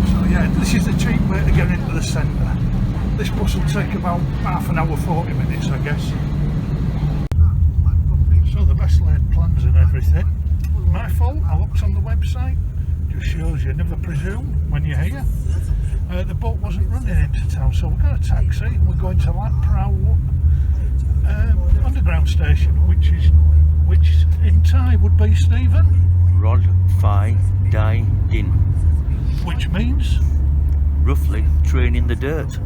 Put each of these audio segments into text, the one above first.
So yeah, this is the cheap way to get into the centre. This bus will take about half an hour, 40 minutes, I guess. So the best laid plans and everything. My fault, I looked on the website. Just shows you never presume when you're here. The boat wasn't running into town, so we've got a taxi and we're going to Prao underground station, which in Thai would be, Stephen? Rod Phi Dai Din. Which means? Roughly, train in the dirt.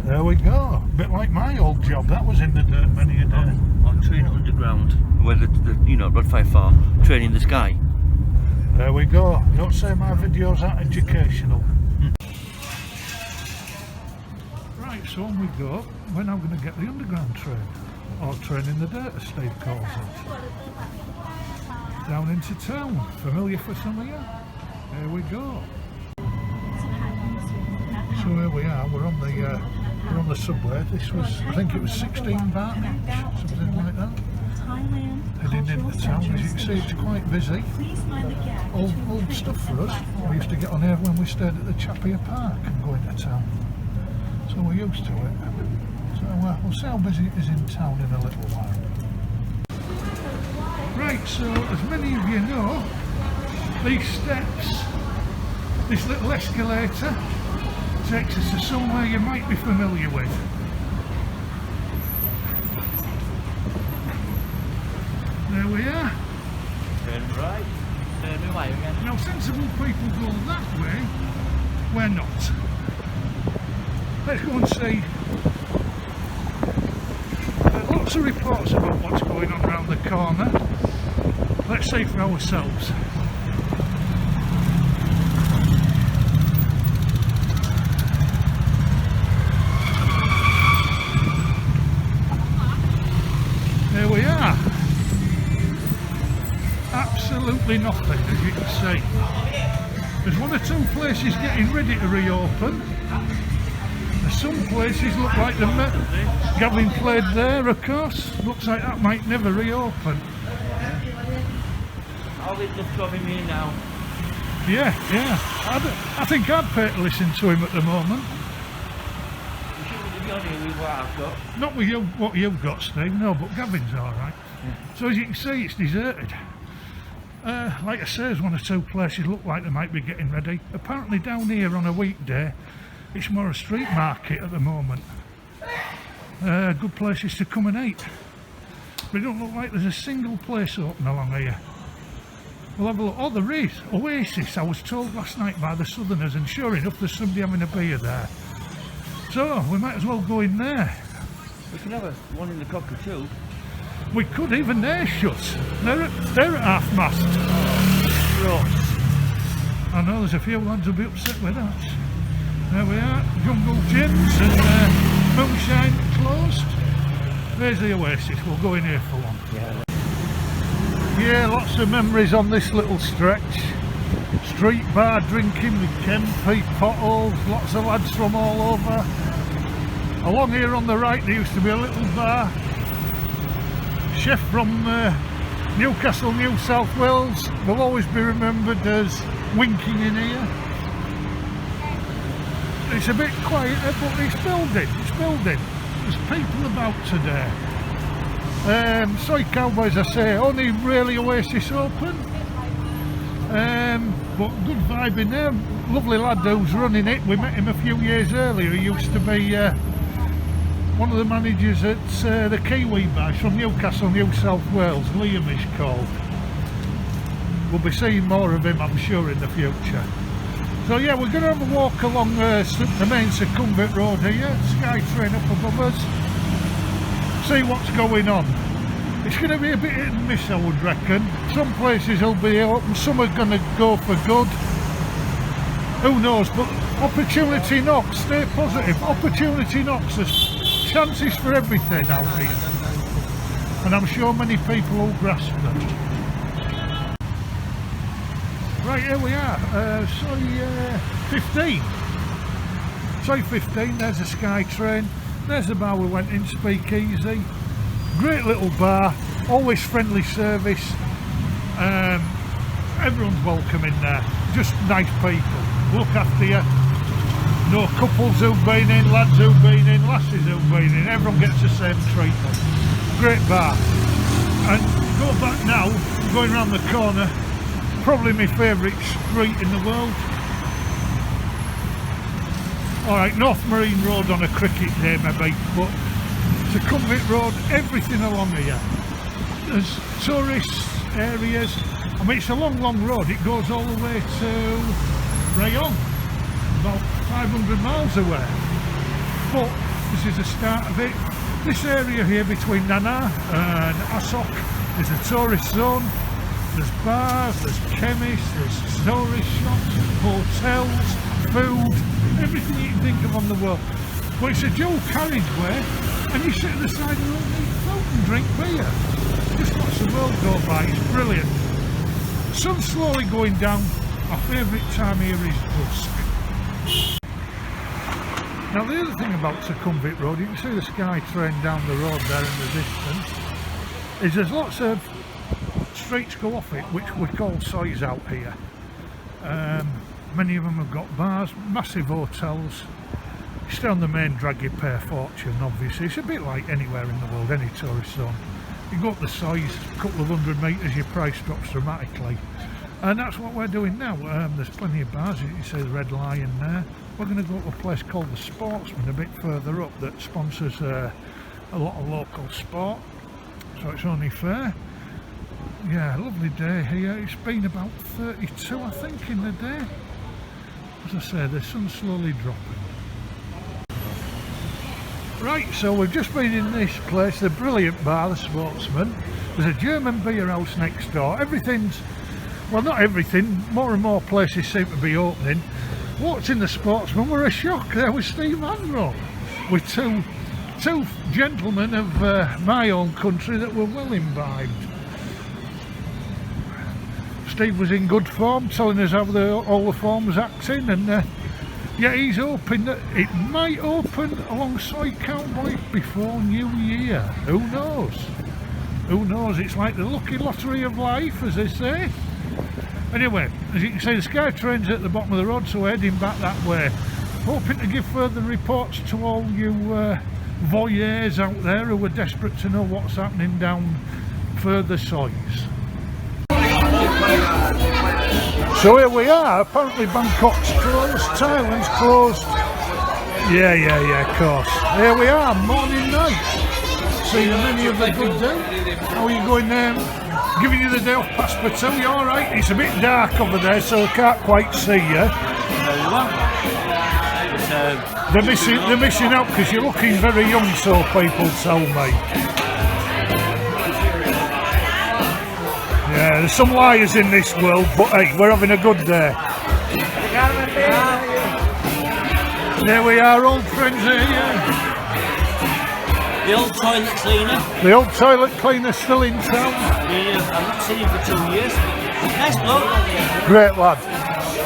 There we go. A bit like my old job, that was in the dirt many a day. Or train underground, where the you know, Rod Phi Far, train in the sky. There we go. Don't say my videos aren't educational. Right, so on we go. We're now going to get the underground train. Or train in the dirt, as Steve calls it. Down into town. Familiar for some of you? There we go. So here we are. We're on the subway. This was, I think it was 16 baht, something like that. Heading into town. As you can see, it's quite busy. Old stuff for us. We used to get on here when we stayed at the Chapia Park and go into town. So we're used to it. So we'll see how busy it is in town in a little while. Right, so as many of you know, these steps, this little escalator, takes us to somewhere you might be familiar with. There we are. Turn right. Turn right again. Now sensible people go that way, we're not. Let's go and see. Lots of reports about what's going on around the corner. Let's see for ourselves. There we are. Absolutely nothing, as you can see. There's one or two places getting ready to reopen. There's some places look like the Gavin played there, of course. Looks like that might never reopen. I'll be love to have him here now. Yeah. I think I'd pay to listen to him at the moment. You shouldn't be on here with what I've got. Not with you, what you've got, Steve, no, but Gavin's alright. Yeah. So as you can see, it's deserted. Like I say, there's one or two places look like they might be getting ready. Apparently down here on a weekday, it's more a street market at the moment. Good places to come and eat. But it don't look like there's a single place open along here. We'll have a look. Oh, there is. Oasis, I was told last night by the Southerners, and sure enough there's somebody having a beer there. So, we might as well go in there. We can have one in the Cockatoo. We could, even they're shut. They're at half-mast. Right. I know there's a few lads who'll be upset with that. There we are, Jungle Gyms and Moonshine closed. There's the Oasis, we'll go in here for one. Yeah, lots of memories on this little stretch. Street bar drinking with Ken Pete potholes, lots of lads from all over. Along here on the right there used to be a little bar. Chef from Newcastle, New South Wales, will always be remembered as winking in here. It's a bit quieter, but it's building, There's people about today. Soi Cowboy, as I say, only really Oasis open. But good vibe in there. Lovely lad who's running it. We met him a few years earlier. He used to be one of the managers at the Kiwi Bar from Newcastle, New South Wales. Liam is called. We'll be seeing more of him, I'm sure, in the future. So yeah, we're going to have a walk along the main Sukhumvit Road here, Skytrain up above us, see what's going on. It's going to be a bit hit and miss, I would reckon. Some places will be open, some are going to go for good. Who knows, but opportunity knocks, stay positive. Opportunity knocks, there's chances for everything out here. And I'm sure many people will grasp them. Right, here we are, Soi 15. Soi 15, there's a Sky Train, there's the bar we went in, Speakeasy. Great little bar, always friendly service. everyone's welcome in there, just nice people, look after you. No couples who've been in, lads who've been in, lasses who've been in, everyone gets the same treatment. Great bar. And go back now, going around the corner, probably my favourite street in the world. Alright, North Marine Road on a cricket day maybe, but Sukhumvit Road, everything along here. There's tourist areas. I mean, it's a long road, it goes all the way to Rayon, about 500 miles away. But this is the start of it. This area here between Nana and Asok is a tourist zone. There's bars, there's chemists, there's tourist shops, hotels, food, everything you can think of on the world. But it's a dual carriageway, and you sit at the side of the road and eat food and drink beer. Just watch the world go by, it's brilliant. Sun's slowly going down. My favourite time here is dusk. Now the other thing about Sukhumvit Road, you can see the Sky train down the road there in the distance, is there's lots of streets go off it which we call sois out here. Many of them have got bars, massive hotels. You stay on the main drag, you pay a fortune obviously. It's a bit like anywhere in the world, any tourist zone. You go up the sois, a couple of 100 metres, your price drops dramatically. And that's what we're doing now. There's plenty of bars, you can see the Red Lion there. We're going to go to a place called the Sportsman a bit further up that sponsors a lot of local sport, so it's only fair. Yeah, lovely day here. It's been about 32 I think in the day. As I say, the sun's slowly dropping. Right, so we've just been in this place, the brilliant bar, the Sportsman. There's a German beer house next door. Everything's, well, not everything, more and more places seem to be opening. Walked in the Sportsman, were a shock. There was Steve Anro with two gentlemen of my own country that were well imbibed. Steve was in good form, telling us how all the form was acting, and yeah, he's hoping that it might open along Soi Cowboy before New Year. Who knows? Who knows? It's like the lucky lottery of life, as they say. Anyway, as you can see, the Sky train's at the bottom of the road, so we're heading back that way. Hoping to give further reports to all you voyeurs out there who are desperate to know what's happening down further sois. So here we are. Apparently Bangkok's closed, Thailand's closed. Yeah, of course. Here we are, morning night. Seeing many of the good day. How are you going there? Giving you the day off past for 2, you alright? It's a bit dark over there, so I can't quite see you. They're missing out because you're looking very young, so people tell me. Yeah, there's some liars in this world, but hey, we're having a good day. There we are, old friends here. The old toilet cleaner. The old toilet cleaner still in town. Yeah, I've not seen him for 2 years. Nice bloke. Great lad.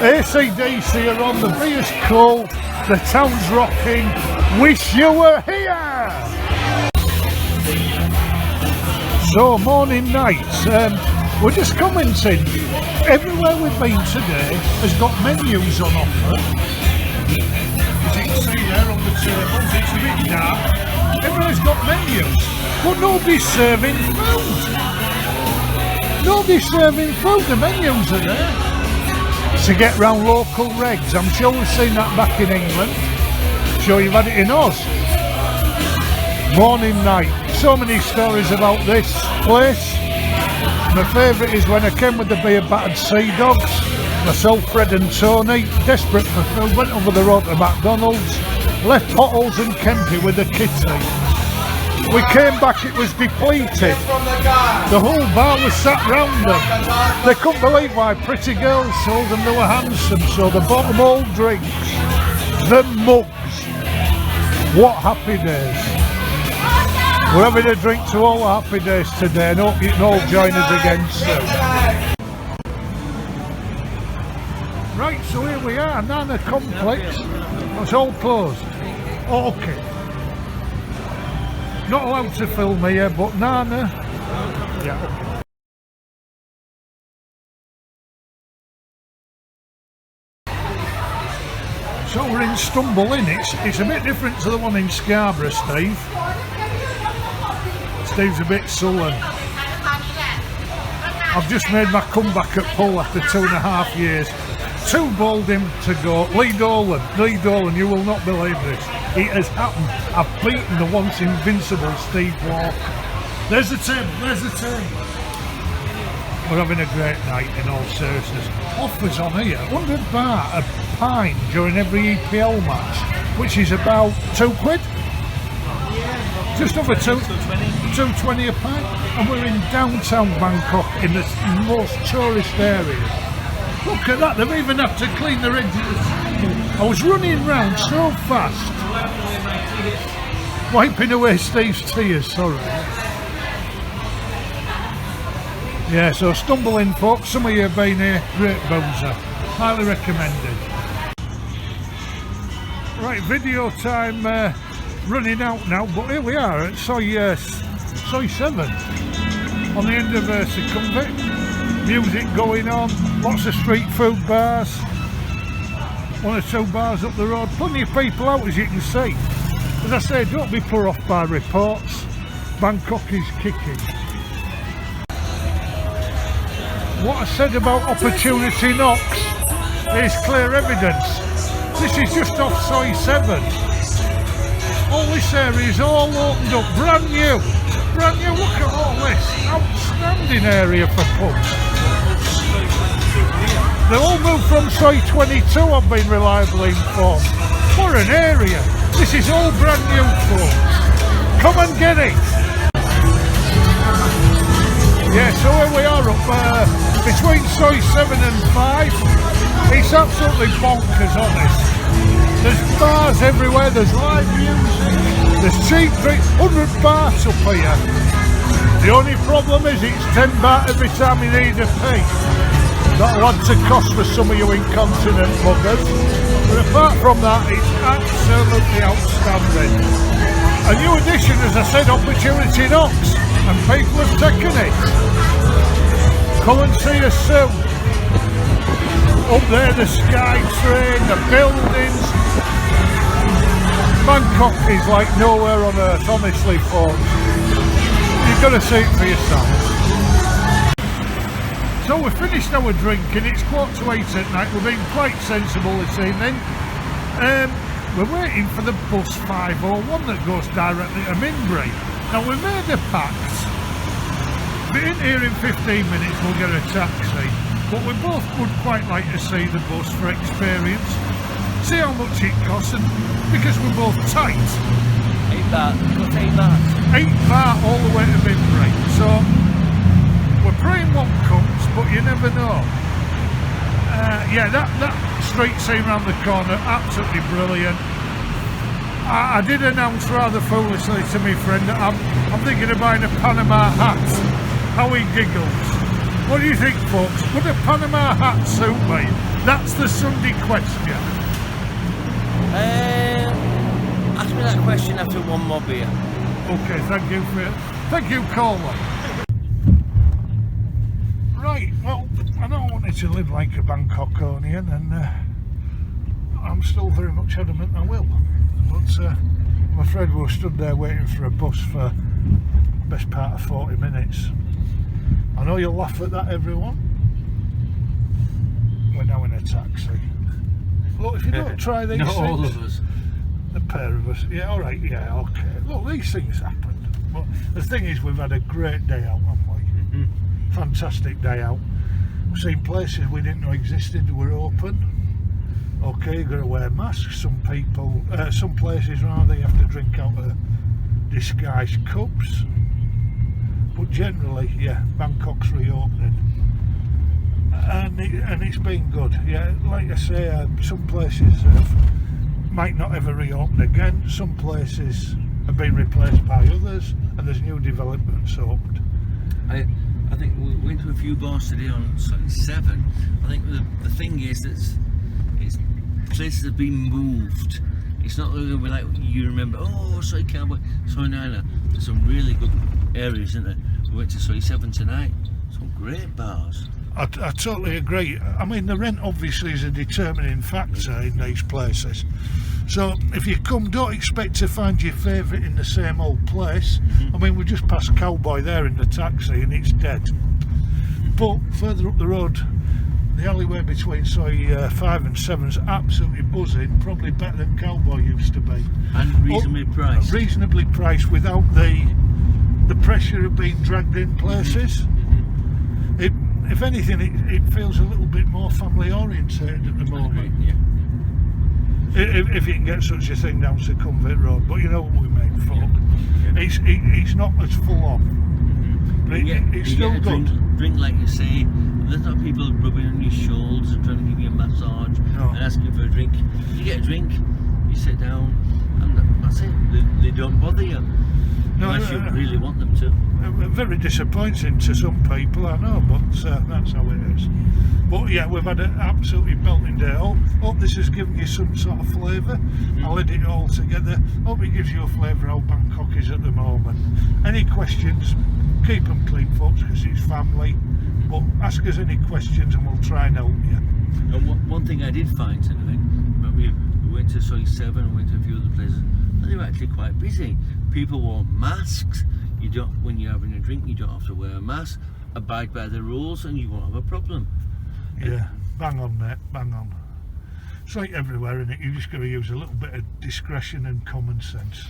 AC/DC are on, the beer's cool, the town's rocking. Wish you were here. So morning nights. We're just commenting. Everywhere we've been today has got menus on offer. As you can see there on the tables, it's a bit dark. Everyone's got menus, but nobody's serving food. Nobody's serving food, the menus are there. To get round local regs, I'm sure we've seen that back in England. I'm sure you've had it in Oz. Morning night, so many stories about this place. My favourite is when I came with the beer battered sea dogs. Myself, Fred and Tony, desperate for food, went over the road to McDonald's. Left Pottles and Kempy with the kitty. We came back, it was depleted. The whole bar was sat round them. They couldn't believe why pretty girls told them they were handsome, so they bought them all drinks. The mugs. What happy days. We're having a drink to all the happy days today, and hope you can all join us again soon. Right, so here we are, Nana Complex. It's all closed. Okay. Not allowed to film here, but Nana. Yeah. So we're in Stumble Inn. It's a bit different to the one in Scarborough, Steve. Steve's a bit sullen. I've just made my comeback at Hull after 2.5 years. 2 bowled in to go. Lee Dolan, you will not believe this. It has happened. I've beaten the once invincible Steve Walker. There's the table. We're having a great night in all seriousness. Offers on here, 100 baht a pint during every EPL match, which is about £2. Just over 2.20 a pint. And we're in downtown Bangkok in the most tourist area. Look at that, they've even had to clean the edge of the table. I was running round so fast, wiping away Steve's tears, sorry. Yeah, so Stumble In, folks. Some of you have been here. Great boozer. Highly recommended. Right, video time running out now, but here we are at Soi 7 on the end of Sukhumvit. Music going on, lots of street food bars, 1 or 2 bars up the road, plenty of people out as you can see. As I say, don't be put off by reports. Bangkok is kicking. What I said about opportunity knocks is clear evidence. This is just off Soi 7. All this area is all opened up, brand new. Look at all this. Outstanding area for pubs. They all moved from Soi 22, I've been reliably informed. What an area. This is all brand new, folks. Come and get it. Yeah, so here we are up between Soi 7 and 5. It's absolutely bonkers, honest. There's bars everywhere, there's live music, there's cheap drinks, 100 bahts up here. The only problem is it's 10 baht every time you need a pee. That'll add to cost for some of you incontinent buggers. But apart from that, it's absolutely outstanding. A new addition, as I said, opportunity knocks, and people have taken it. Come and see us soon. Up there, the sky train, the buildings. Bangkok is like nowhere on earth, honestly, folks. You've got to see it for yourselves. So we've finished our drinking. It's 7:45 at night. We're being quite sensible this evening. We're waiting for the bus 501 that goes directly to Minburi. Now we made a pact. Be in here in 15 minutes, we'll get a taxi. But we both would quite like to see the bus for experience. See how much it costs, and because we're both tight. 8 baht. What's 8 baht? 8 baht all the way to Minburi. So we're praying one comes, but you never know. Yeah, that street scene around the corner, absolutely brilliant. I did announce rather foolishly to my friend that I'm thinking of buying a Panama hat. How he giggles. What do you think, folks? Would a Panama hat suit me? That's the Sunday question. Ask me that question after one more beer. Okay, thank you, caller. Right, well, I know I wanted to live like a Bangkokonian, and I'm still very much adamant I will. But I'm afraid we were stood there waiting for a bus for the best part of 40 minutes. I know you'll laugh at that, everyone. We're now in a taxi. Look, if you don't try these Not things... all of us. The pair of us. Yeah, alright, yeah, okay. Look, these things happen. But the thing is, we've had a great day out, haven't we? Mm-hmm. Fantastic day out. We've seen places we didn't know existed were open. Okay, you've got to wear masks. Some places rather, you have to drink out of disguised cups. But generally, yeah, Bangkok's reopening. And it's been good. Yeah, like I say, some places might not ever reopen again. Some places have been replaced by others, and there's new developments opened. I think we went to a few bars today on Soi 7. I think the thing is that it's places have been moved. It's not going to be like you remember, oh, Soi Cowboy, Soi Nightlife. There's some really good areas, isn't there? We went to Soi 7 tonight. Some great bars. I totally agree. I mean, the rent obviously is a determining factor in these places. So if you come, don't expect to find your favourite in the same old place. I mean, we just passed Cowboy there in the taxi and it's dead. But further up the road, the alleyway between Soi 5 and 7's absolutely buzzing, probably better than Cowboy used to be. And reasonably priced. Reasonably priced without the pressure of being dragged in places. If anything, it feels a little bit more family orientated at the moment. Yeah. If you can get such a thing down Sukhumvit Road, but you know what we mean, folk. Yeah. It's not as full on, but it's still good. Drink like you say. There's not people rubbing on your shoulders and trying to give you a massage and asking for a drink. You get a drink, you sit down, and that's it. They don't bother you unless you really want them to. Very disappointing to some people, I know, but that's how it is. But yeah, we've had an absolutely belting day. Hope this has given you some sort of flavour. I'll edit it all together. Hope it gives you a flavour how Bangkok is at the moment. Any questions, keep them clean, folks, because it's family. But ask us any questions and we'll try and help you. And one thing I did find today, we went to Soi 7 and went to a few other places, and they were actually quite busy. People wore masks. You don't, when you're having a drink, you don't have to wear a mask. Abide by the rules, and you won't have a problem. Yeah, bang on, mate, bang on. It's like everywhere, innit? You just got to use a little bit of discretion and common sense.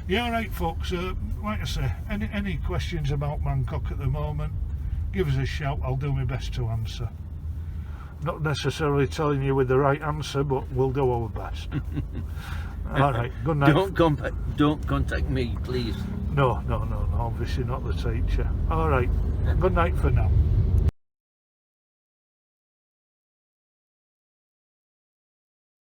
Yeah, all right, folks. Like I say, any questions about Bangkok at the moment, give us a shout. I'll do my best to answer. Not necessarily telling you with the right answer, but we'll do our best. All right, good night. Don't contact me, please. No, obviously not the teacher. All right, good night for now.